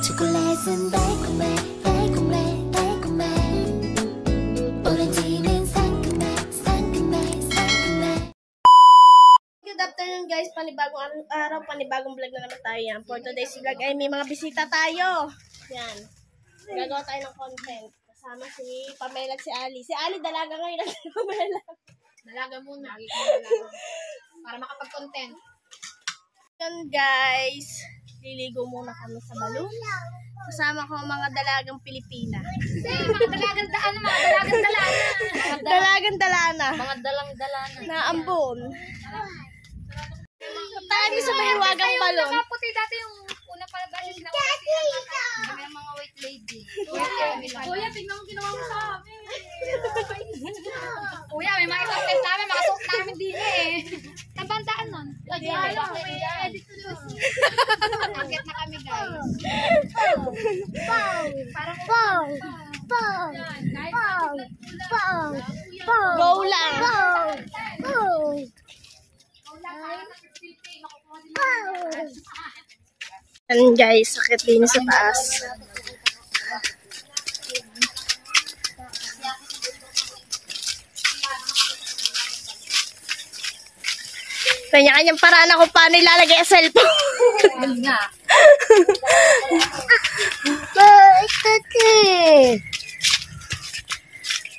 초콜릿은 달콤해 달콤해 달콤해 오렌지는 상큼해 상큼해 상큼해. Good afternoon guys, panibagong araw, panibagong vlog na naman tayo yan. For today's vlog ay may mga bisita tayo. Yan. Gagawa tayo ng content. Kasama si Pamela at si Ali. Si Ali dalaga ngayon at si Pamela. Dalaga muna. Dalaga. Para makapag-content. Yan guys. Liligo muna kami sa balon. Kasama ko ang mga dalagang Pilipina. Mga dalagang dalana. Mga dalagang dalana. Dalagang dalana. Mga dalang dalana. Na ambon. Tayo sa mahiwagang balon. Nakaputi dati yung unang palabas na may mga white lady. Kuya, tignan mo ginawa mo sa amin. Kuya, may mga content namin. Mga suot namin din eh. Nabandaan nun. Edit to do. Agit na kami guys. Parang Go lang. Yan guys, sakit din sa taas. Kanya-kanyang paraan ako paano ilalagay ang cellphone. Ayun nga.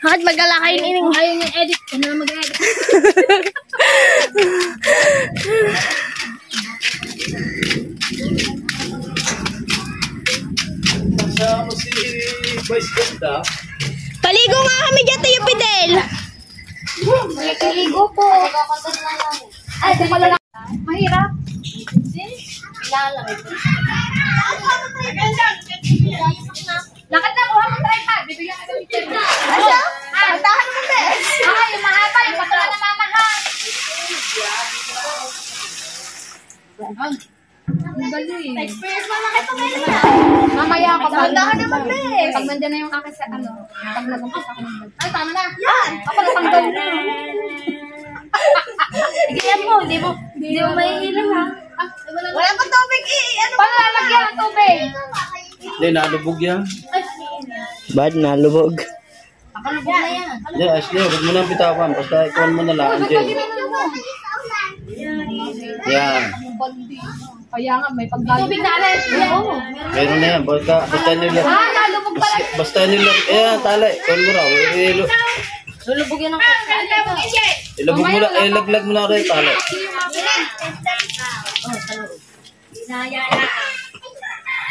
Bakit magala kayo nining? Ayun yung edit. Ano na mag-edit? Kasama si Vice Ganda. Paligo nga kami dyan tayo, Fidel. Nakikiligo po. Ay, di pala lang. Mahirap. Ilalagay. Lakad na, kuha mo tripod. Bibigyan ka ng picture na. Ano? Tandahan mo, Bes. Ah, yung mahaba, yung patula na mamahal. Ang galing. Experience mo nakita ngayon na. Mamaya ako. Tandahan naman, Bes. Pag nandiyan na yung akin sa ano, pag nag-umpisa ako ng vlog. Ay, tama na. Yan. Ako natanggal na. Igiyan mo, hindi mo mahihilang ha. Wala pa tubig ano Paano lalagyan ng tubig? Hindi, nalubog yan. Bad nalubog. Pakalubog na yan. Hindi, Ashley, huwag mo nang bitawan. Basta ikuhan mo na lang, Angel. Yan. Kaya nga, may paglalubog. Tubig na rin. Oo. Meron na yan. Basta nila. Ah, nalubog pala. Basta nila. Ayan, tala. Ikuhan mo raw. Lulubog yan ang Ilubog mo na. Ilaglag mo na rin, tala.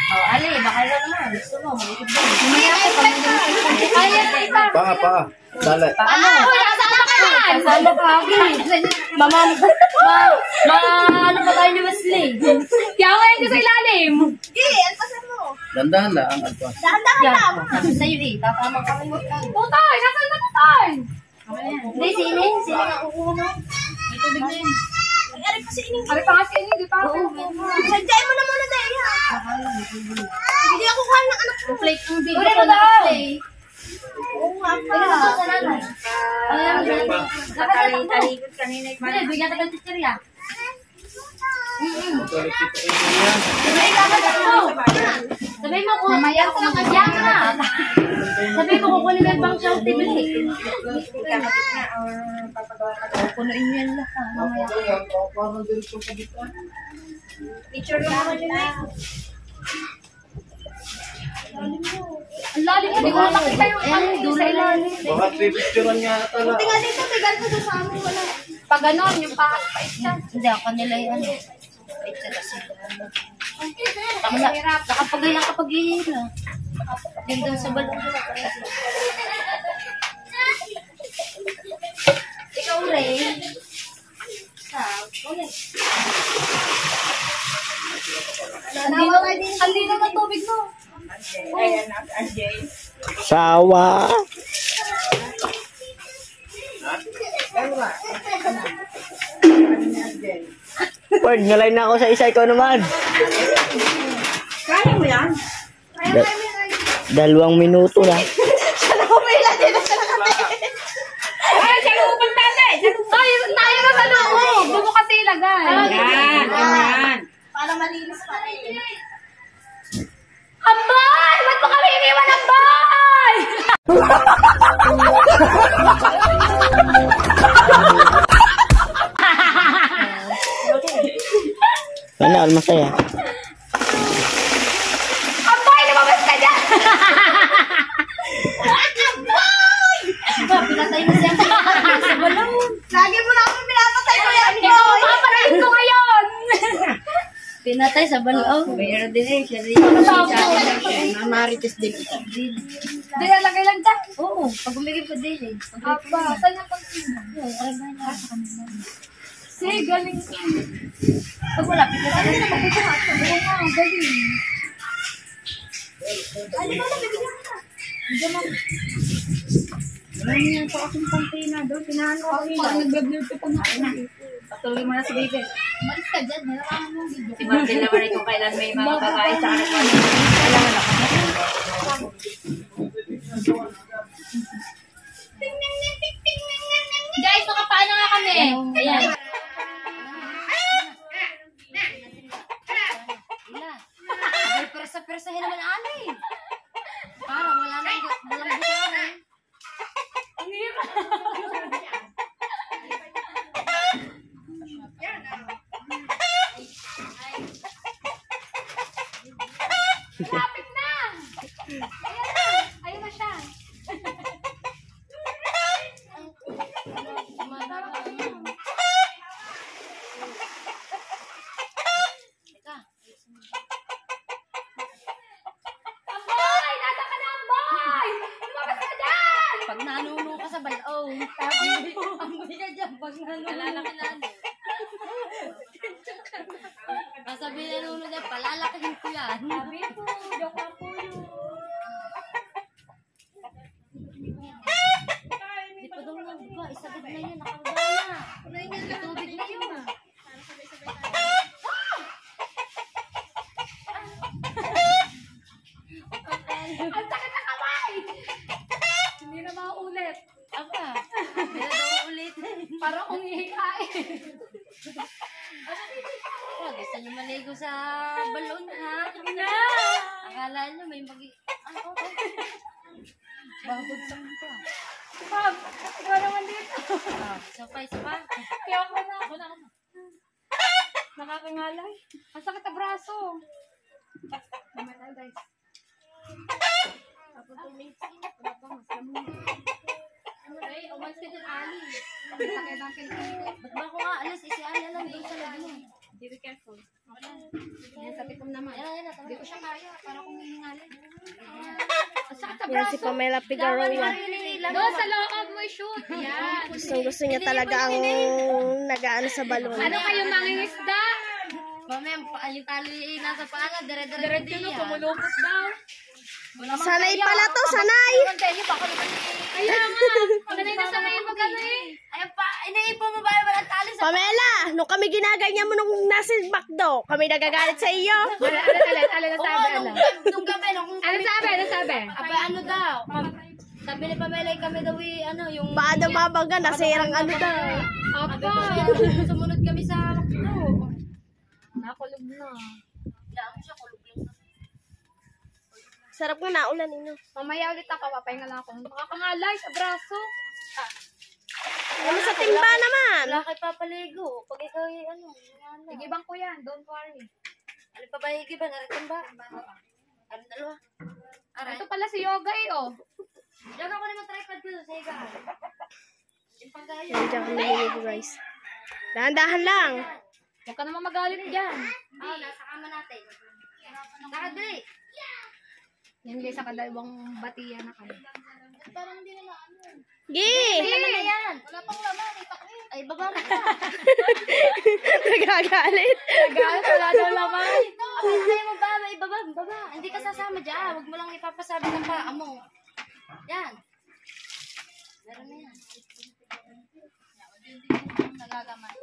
Ali, baka na naman. Gusto mo, malikid ba? Kaya, Paa. Tala. ano? Kasama ka yan! Kasama ka, ano pa tayo ni Wesley? Kaya ngayon ka sa ilalim. Alpasan mo. Dandahan lang ang alpa. Dahan-dahan lang. Sabi sa'yo eh, tatama ka rin. Tutay, nasaan na tutay? Hindi, sini nga kukuha mo. May tubig na yun. Ari pa si Ining. Ari pa nga si Ini, di pa ako. Sadyain mo na muna dahil ha. Hindi ako kuha ng anak ko. Plate ng video ko na play. Oo nga pa. Talikod kanina. Hindi, bigyan tagal chichirya. Sabi mo kung mamaya ko magkasya ka. Sabi mo kung kunin mo yung bang siyang tibili. Punuin mo yan lahat. Mamaya ko. Picture mo naman yun eh. Ang lalim mo. Hindi ko makita yung sa ilalim. Baka pipicturan nga tala. Buti nga dito, may ganito doon sa amin wala. Pag ganon, yung pait ka. Hindi, ako nila yung pait ka kasi. Nakapagay lang kapag hihila. Yung doon sa balong ko. Ikaw, Ray. Ang linaw ng tubig mo. Sawa. Pwede, ngalay na ako sa isa, ikaw naman. Kaya mo yan? 2 minuto na. Sana ko may ilan din sa nakate. Ay, siya pupunta na eh. Tayo na sa loob. Doon mo kasi ilagay. Yan, ganyan. Para malinis pa rin. Wala, all masaya. Apoy! Lumabas ka dyan! Pinatay mo siya sa balon. Lagi mo na ako pinapatay ko yan, Ikaw ang papalain ko ngayon! Pinatay sa balon. Mayroon din eh. Siya rin. Mamarites din ito. Di nalagay lang dyan. Oo. Pag umigip ko din eh. Apa, saan yung pagkina? Sige, galing. Pag wala, pinatay na naman. Oo, galing. Ano ba na, bibigyan ka? Bigyan mo. Marami yan po akong pampina doon. Pinahan ko ako Parang nag-vlog ka pa nga. Patuloy mo na si baby. Umalis ka dyan, nalaman mo. Si Martin naman rin kung kailan may mga babae sa anak ko. Kailangan ako. Guys, nakapaano nga kami. Ayan. Persa-persahin naman ani. Para wala nang busaran. Ang hirap. Lapit na! Ayan na! Ayun na siya! Amboy! Nasa ka na, Amboy! Lumabas ka dyan! Pag nanuno ka sa balong, sabi mo, amoy ka dyan. Pag nanuno. Palalaki-lalo. Sabi nanuno dyan, palalakihin ko yan. Sabi po, joke lang po yun. Di pa daw nga, di ba? Isagad na yan, nakagawa na. Tubig na yun. Ang sakit na kamay! Hindi na maulit. Aba, hindi na daw ulitin. Parang umihihain. Oh, gusto nyo maligo sa balon, ha? Na! Akala nyo may ano? Babod sa mga. Ma'am, ikaw naman dito. Sapay. Kaya ako na. Nakakangalay. Ang sakit na braso. Naman na, guys. Tapos wala pa, mas lamang. Ay, umalis ka dyan, Ali. Ang sakit ng kilkito. Ba't ba ako nga alas? Isiala lang doon sa lagyan. Be careful. Yan, sa tikom naman. Hindi ko siya kaya. Para kung hihingalin. Ang sakit na Yan braso. si Pamela Figueroa. Doon sa loob mo shoot. Yan. Gusto niya talaga ang nag-aano sa balon. Ano kayo mangingisda? Mamaya, yung tali nasa paala, dire-dire Diretso no, pumulupot daw. Sanay pala to, sanay! Kaya nga. Sanay na sanay mag ano eh. Ayun pa, iniipo mo ba yung walang tali sa... Pamela, nung kami ginaganyan mo nung nasa McDo, kami nagagalit sa iyo. Ano Oo, sabi? nung gabi, Ano sabi? Aba, ano daw? Sabi ni Pamela, kami daw yung yung... Paano mabaga, nasirang ano daw. Apa. Sumunod kami sa McDo. Nakulog na. Kaya siya, kulog lang. Sarap nga naulan, ino. Mamaya ulit ako, papahinga lang ako. Nakakangalay sa braso. Ano sa timba naman? Wala kay papaligo. Pag ikaw ano. Igibang ko yan, don't worry. Ano pa ba higi ba? Naritin ba? Ano dalawa? Ito pala si Yoga eh, oh. Diyan ako naman tripod ko sa higa. Yung pagkayo. Yan, dyan kami niligo, guys. Dahan-dahan lang. Huwag ka naman magalit dyan. Nasa kama natin. Nakadali. Yan guys, sa kadalawang batiya na kami. Parang hindi na ano. Gi! Naman na yan. Wala pang laman. Ay, baba mo ka. Nagagalit. Nagalit, wala daw laman. Ay, mo ba? Baba. Hindi ka sasama dyan. Huwag mo lang ipapasabi ng paa mo. Yan. Meron na yan. Nagagaman.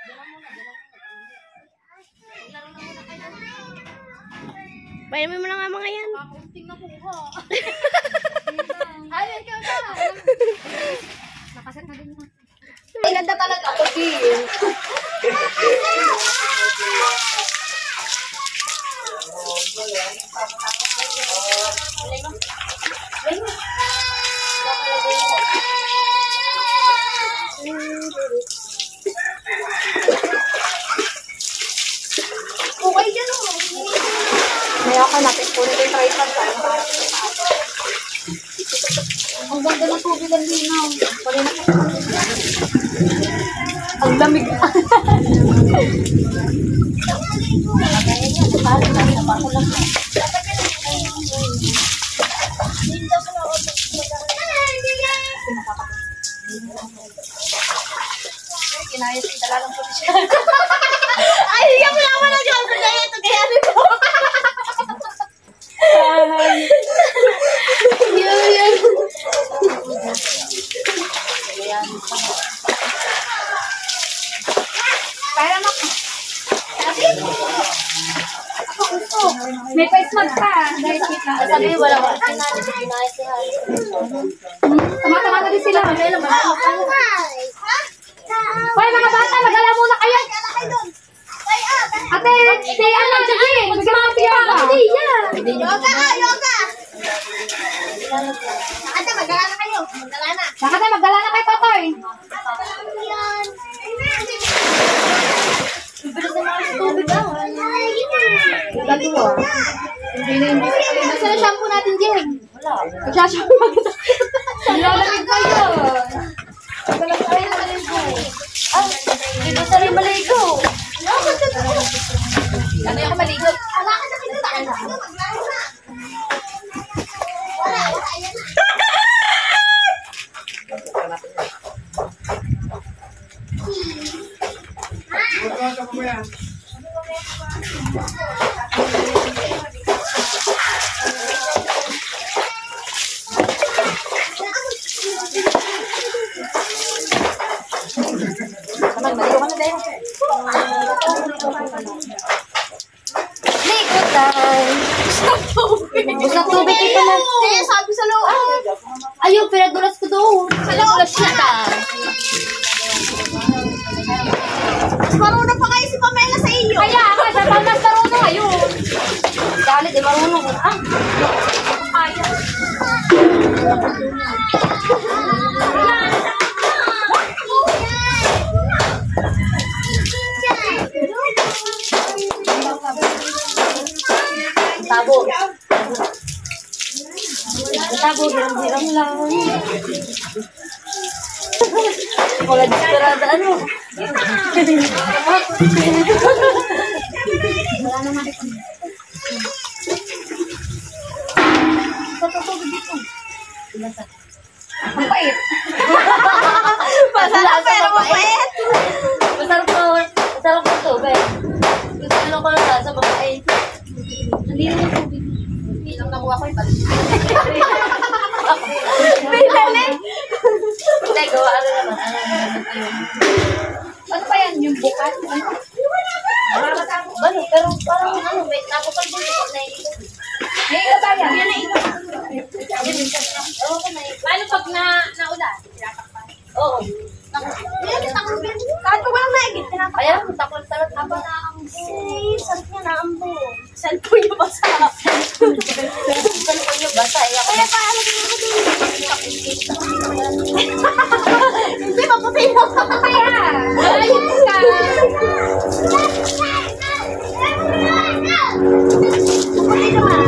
Dala muna. Laro na muna kayo. Payamin mo na nga mga yan. Kakunting na kuha. Ayun ka ba? Nakaset na din mo. Ay, ganda talaga ako, Kim. Kaya ako natin kunin ko yung tripod. Ang ganda ng tubig ang linaw. Ang lamig. Kinayos yung talagang puti siya. Ay, hindi ka pala naman nag-alcohol na ito. Kaya ano po? Yan. Kaya naman. May face mask pa. Dahil kita. Sabi wala ko. Kinayos si Harry. Tama-tama na din sila. Hoy, mga bata, magala muna kayo. Ate, stay ano, sige. Magsimama si Yoga. Yoga! Ate, magdala na kayo. Magdala na. Nakata, magdala na kay Totoy. Yan. Bilis na mga tubig daw. Nasaan na shampoo natin, Jen? Wala. Nagsashampoo kita. Nilalamig ko yun. Ah, hindi ko sarili maligo. Ano ako maligo? Wala ka na kinutaan na. Magdala na. Wala, yan na. Ligo time. Gusto tubig ito na. Eh, sabi sa loob. Ayun, pinadulas ko doon. Pinadulas siya ta. Marunong pa kayo si Pamela sa iyo. Kaya, sa pamas marunong ngayon. Dali, di marunong. Ah, Ayaw. tabo. Tabo, hirang-hirang lang. Wala desperada, ano? Wala naman ito. Patutubig dito. Mapait. Masarap pero mapait. Masarap po tubig. Gusto lang ko lang sa babae. Hindi naman tubig. Hindi lang nakuha ko yung balik. May lalim. Hindi, gawa ano naman. Ano pa yan? Yung bukas? Ano? Ano, pero parang ano, may nakapal din ito na iikot. May ikaw ba yan? Paano pag naulan? Oo. Kahit pa walang naigit, Kaya, takot talaga Aba na ang sarap niya na ang buo. Cellphone niyo basa. Cellphone niyo basa. Kaya paano hindi maputi na. Kaya! Ayos ka! Maputi naman.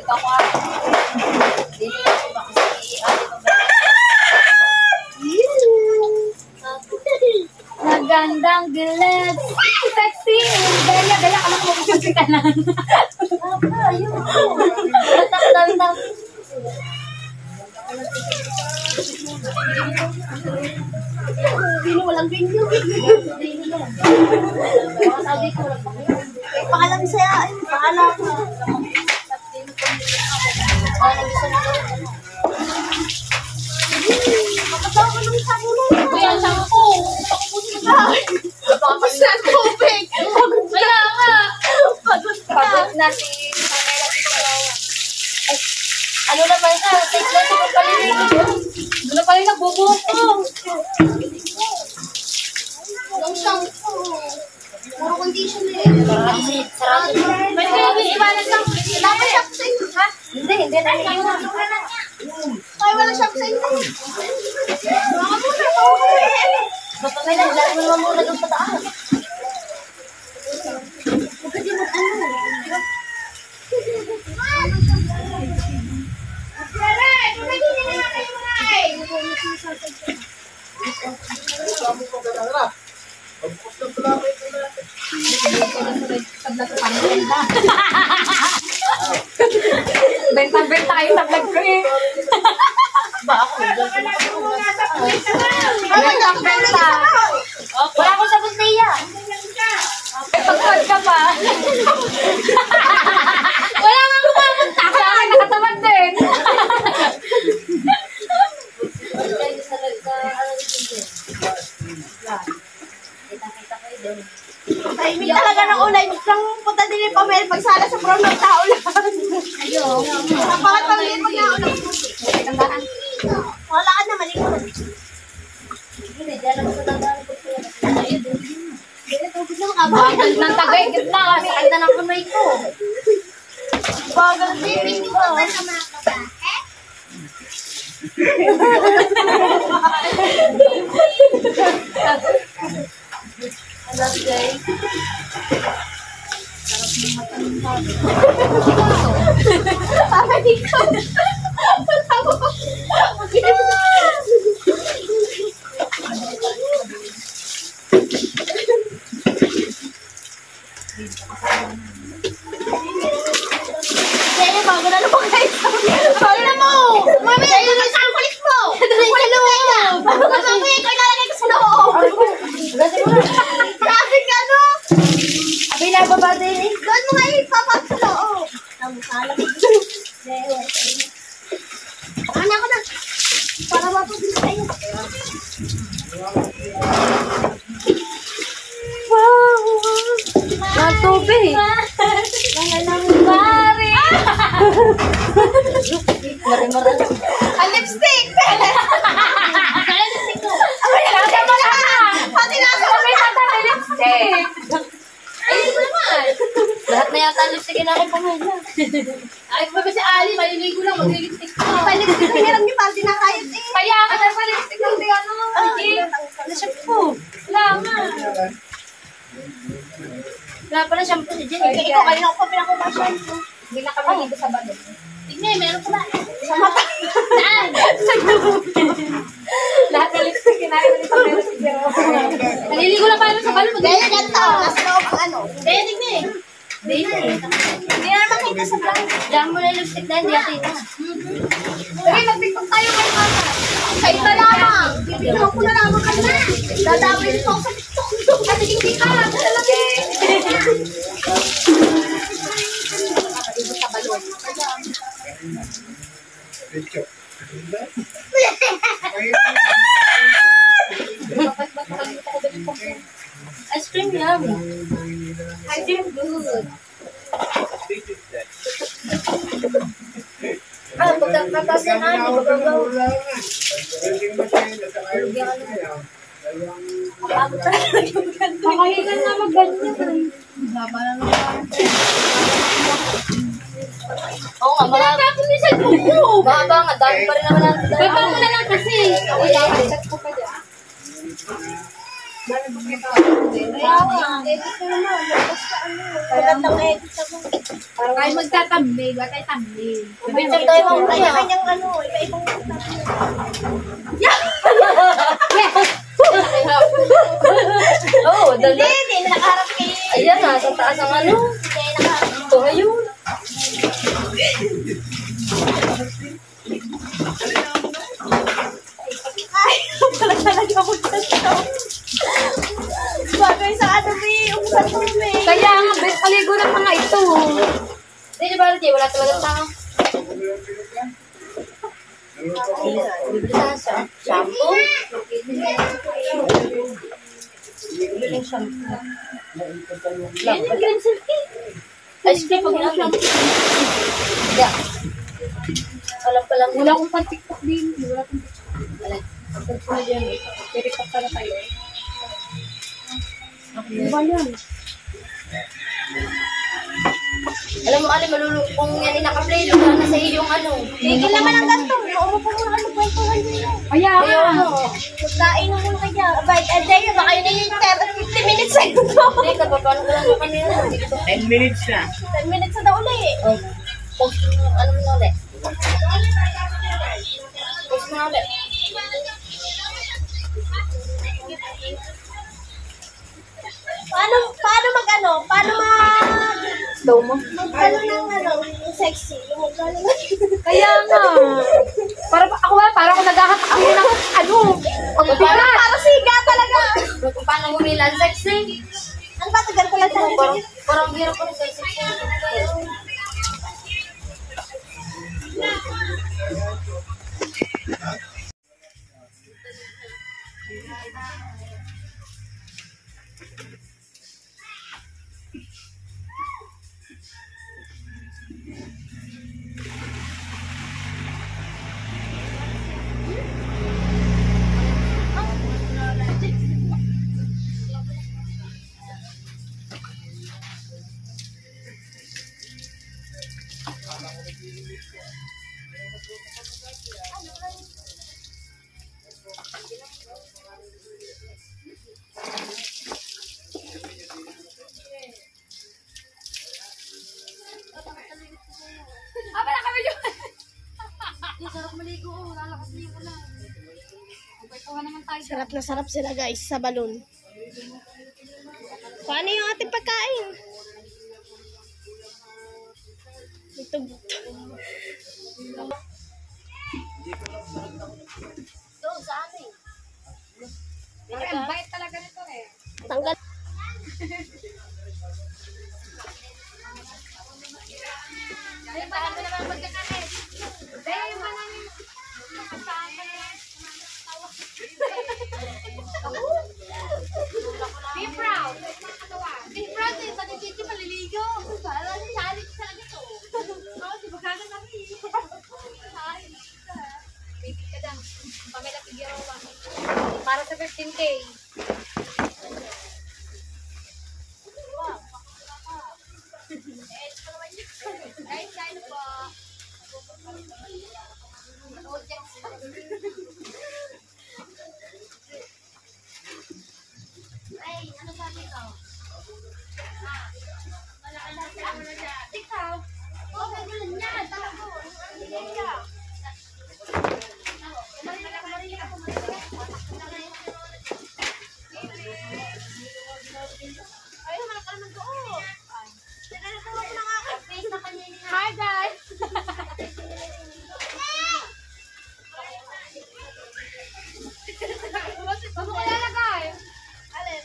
Ikaw ko dito kasi baka si ate ko Magandang dilet! Sexy! Gaya ka lang mapupunti ka lang. Tang. Sino walang video? Pakalam saya. Ay, pakalam. Kapataw ko ng sabon. Kuya, shampoo! Tapos na tubig. Kaya nga! Pagod na si Pamela si Karawa. Ay, ano naman siya? Take na siya magpaliligo doon. Doon na pala yung nagbubuko. Yung shampoo. Puro conditioner. Sarado. Pwede kayo iwanan lang. Dapat shampoo sa inyo, ha? Hindi na. Ay, wala siyang sa inyo. Baka muna, Baka may naglaan mo naman muna doon sa taas. Benta-benta kayo sa vlog ko eh. Benta-benta. Wala ko sa butiya. Pagkod ka pa. Wala nga pumapunta ka. Nakatamad din. Timing talaga ng ulay. Nang punta din yung Pamela. Pagsala sa brown ng tao lang. Ayun. Bakit pang din pag naulay? Wala ka na, malikot. Bagal ng tagay. Gitna. Sakit na ng kamay ko. Bagal din ko. Kaya bago na naman kayo. Bago na mo! Mami, ito na sa kulit mo! Wala na mo! Mami, ikaw ilalagay ko sa loob! Grabe ka, no? Abi na baba din eh. Doon mo nga ipapag sa loob. Ang salag. Ano ako na? Para mapaglis tayo. Natubig. Mari. Mari-mari. Ang lipstick! Nasa mo na. Pati nasa Sabay sa tayo lipstick. Ayun mo naman. Lahat na yata lipstick na aking pamilya. Ay, pa ba si Ali? Maliligo lang. Mag-lipstick. Ang lipstick ang hirap ni Pati na kahit eh. Kaya ka na sa lipstick ng di ano. Shampoo. Wala nga. Wala pala shampoo si Jen. Ikaw kanina ko pa pinakumasyan. Hindi na kami dito sa bado. Tignan, meron pala. Sa mata. Saan? Lahat ng lipstick kinain na meron si Jero. Naliligo lang tayo sa balo. Dahil ganito. Nasa loob ang ano. Dahil tignan eh. Hindi na naman kita sa vlog. Diyan mo na yung lipstick na hindi nakita. Okay, mag-tiktok tayo kay Mama. Ay, ito lamang. Tignan ko na lamang ka na. Dadamay nito ako sa TikTok. Kasi hindi ka. Talaga eh. Nakaibo sa balo. Ice cream yum. I feel good. Ah, pagkakatas na namin. Babaw. Kakahigan na mag-ganyan. Oo nga, mga... Mahaba nga, dami pa rin naman natin. Baba mo na lang kasi. Chat ko pa dyan. Magandang edit ako. Tayo magtatambi. Ba tayo tambi? Bibintang tayo mga kanya. Kanya-kanyang ano, iba-ibang Oo, dali. Hindi na nakaharap kay... Ayan na, sa taas ang ano. Hindi na nakaharap. Ito, ayun. Ay, pala talaga mo dito. Bagay sa ano, may umusan mo, may. Kaya nga, best paligo ng mga ito. Hindi, di ba, Rudy? Wala talagang tao. Bibili na sa shampoo. Bibili ng shampoo. Yan yung green silky. Ice cream pag namin. Yeah. Alam pa lang. Wala akong pan-tiktok din. Wala akong tiktok. Pag ko na dyan, tiktok pala kayo. Diba yan? Alam mo, Ali, malulung kung yan ay naka-play, wala na sa iyong ano. Tigil naman ang ganito. umupo muna kayo, magkwentuhan nyo. Kaya nga. Magkain mo muna kayo. Abay, Deo, baka yun yung 50 minutes na ito. Hindi, kababalo ko lang yung kanina. 10 minutes na. 10 minutes na daw ulit. Post mo, ano mo na ulit? Post mo na ulit. Paano mag-ano? Paano Slow mo. magkano ng ano? Yung sexy. Yung magkano ng... Kaya nga. Para ako naghahat ako ng ano. Para siga talaga. Kung paano humilan sexy. Ano ba? Tagal ko lang tayo. Parang hirap ko rin sa sexy. Pala kami yun. Sarap maligo. Lalakas na yung ulan. Kwentuhan naman tayo. Sarap na sarap sila guys sa balon. Paano yung ating pagkain? Ito. Doon sa amin. Ang bait talaga nito eh. Tanggal. Kaya pa naman naman magkakain. Kaya yung mga namin. Be proud. Be proud eh. Pati Chichi maliligo. Para sali sa ganito. Oo, di ba kagad kami? Bigit ka lang. Pamela Figueroa. Para sa 15K. Guys, kain po. Ay, ano sabi ko? Ikaw? Oo, ganyan niya. Talago. Ganyan. Hi guys! Bago ko lalagay. Alin?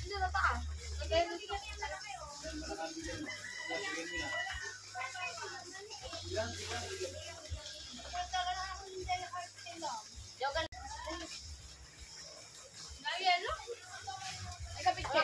Hindi na taas. Ay, kapit ka.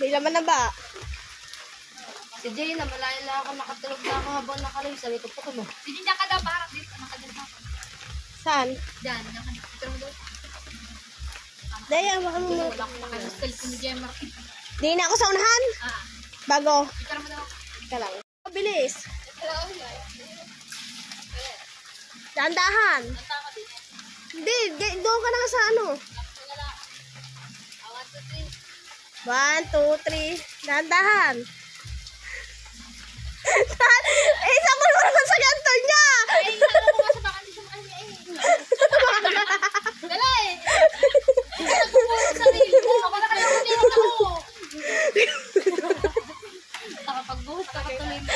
May laman na ba? Si Jay na malaya ako nakatulog na ako habang nakalayo. Sabi ko, puto mo. Hindi niya ka daw parang dito. Nakadito ako. Saan? Diyan. Nakadito mo daw. Daya, baka mo. Wala ko nakadito ni Gemma. Di na ako sa unahan. Bago. Ikaw mo daw. Ika lang. Bilis. Dahan-dahan. Hindi, doon ka na sa ano. 1, 2, 3. Dahan-dahan. Isa mo naman sa ganto niya. Ay, alam ko nga sa baka hindi siya Dala eh. Nagpupuno sa sarili ko. Ako na kaya kumiyak ako. Nakapagbuhos ka patuloy mo.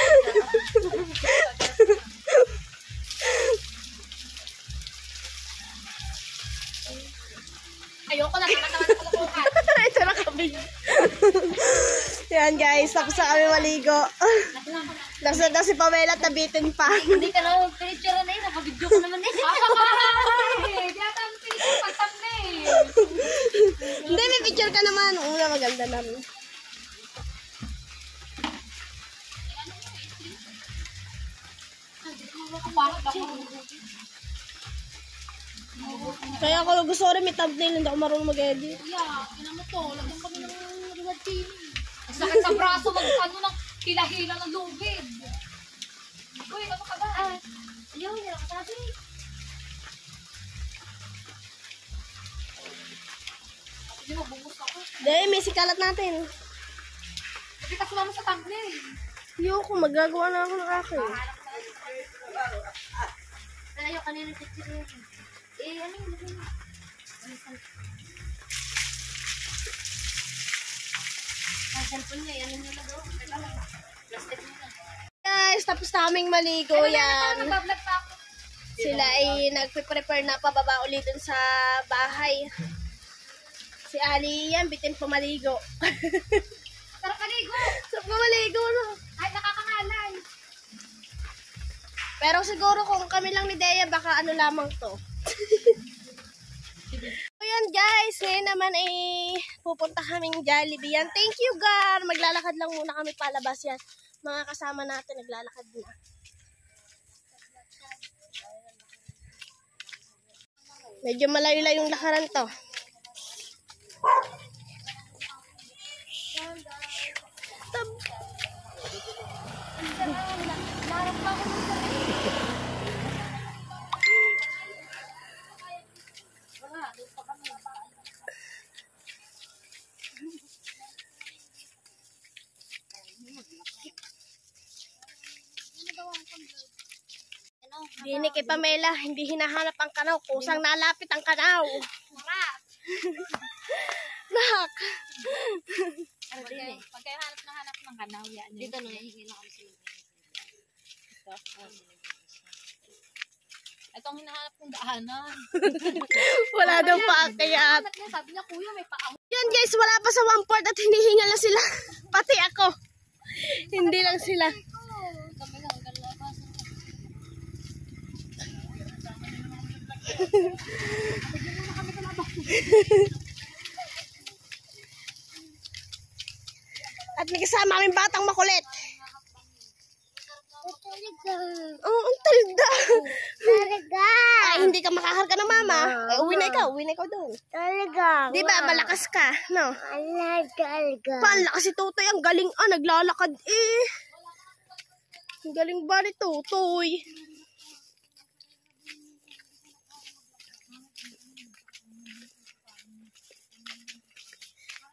Ayoko na. Tama-tama na palakuhan. Ito na kami. Yan guys, tapos na kami maligo. Lasod na si Pamela, tabitin pa. Hindi ka na pinicture na yun. Nakabidyo ko naman eh. Ay, di ata ang pinig pagtamnay. Hindi, may picture ka naman. Una, maganda naman. Kaya ako gusto ko rin may thumbnail, hindi ako marunong mag-edit. Yeah, ina mo to. Lagyan kami ng reward team. Ang sakit sa braso, mag-ano ng hila-hila ng lubid. Uy, ano ka ba? Ayaw, hindi ako sabi. Hindi mo, bubus ako. Hindi, may sikalat natin. Kasi kasama mo sa thumbnail. Ayoko, magagawa na ako ng akin. Ayaw, kanina picture yun. Eh, ano yung lagay mo? Ang cellphone niya, ano nyo na daw? Teka lang. Plastic mo na. Guys, tapos naming maligo yan. Nagbablog pa ako. Sila ay nagpe-prepare na pababa ulit dun sa bahay. Si Ali yan, bitin pumaligo. Sarap kaligo. Sarap pumaligo, no? Ay, nakakangalay. Pero siguro kung kami lang ni Dea, baka ano lamang to. So yun guys, ngayon naman ay pupunta kaming Jollibee yan. Thank you Gar! Maglalakad lang muna kami palabas yan. Mga kasama natin naglalakad na. Medyo malayo-layo yung lakaran to. Dinig kay Pamela, hindi hinahanap ang kanaw. Kusang nalapit ang kanaw. Nak! Pagkahanap na hanap ng kanaw yan. Dito na, hihingi na kami sila. Itong hinahanap kong daanan. Wala daw pa kaya. Sabi niya, kuya, may paa. Yan guys, wala pa sa 1/4 at hinihinga na sila. Pati ako. Hindi lang sila. Kami lang, kalabasan. At may kasama kaming batang makulit. Oo, ang talda. Ay, hindi ka makakarga ng mama. Ay, uwi na ikaw doon. Talaga. Di ba, malakas ka, no? Talaga. Palakas si Tutoy, ang galing naglalakad eh. Ang galing ba ni Tutoy?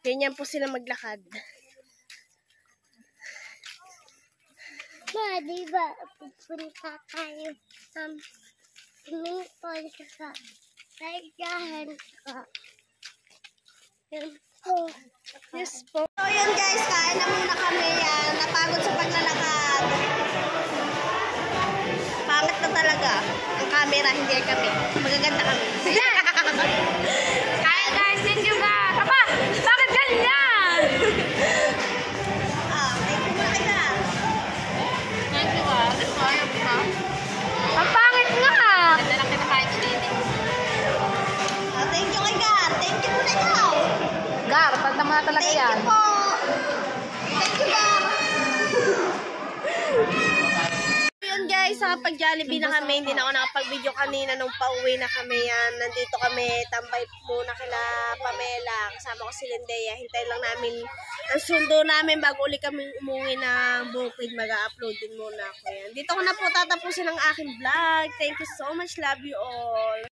Ganyan po sila maglakad. Ma, di ba pupunta tayo swimming pool sa kaigahan ko? Oh. Yes po. So yun guys, kain na muna kami yan. Napagod sa paglalakad. Pangit na talaga. Ang camera, hindi kami. Magaganda kami. Kaya guys, thank you guys. Aba, bakit ganyan? Thank you muna kita. Thank you guys. Sayang ka. Ang pangit nga. Ganda lang kita kahit hindi. Thank you kay Gar. Thank you muna ikaw. Gar, palta mo na talaga Thank yan. you po. Thank you, Gar. Yun guys, pag-Jollibee na kami, hindi na ako nakapag-video kanina nung pauwi na kami yan. Nandito kami, tambay muna kila Pamela. Kasama ko si Lindea. Hintayin lang namin ang sundo namin bago ulit kami umuwi ng Bukid. Mag-upload din muna ako yan. Dito ko na po tatapusin ang aking vlog. Thank you so much. Love you all.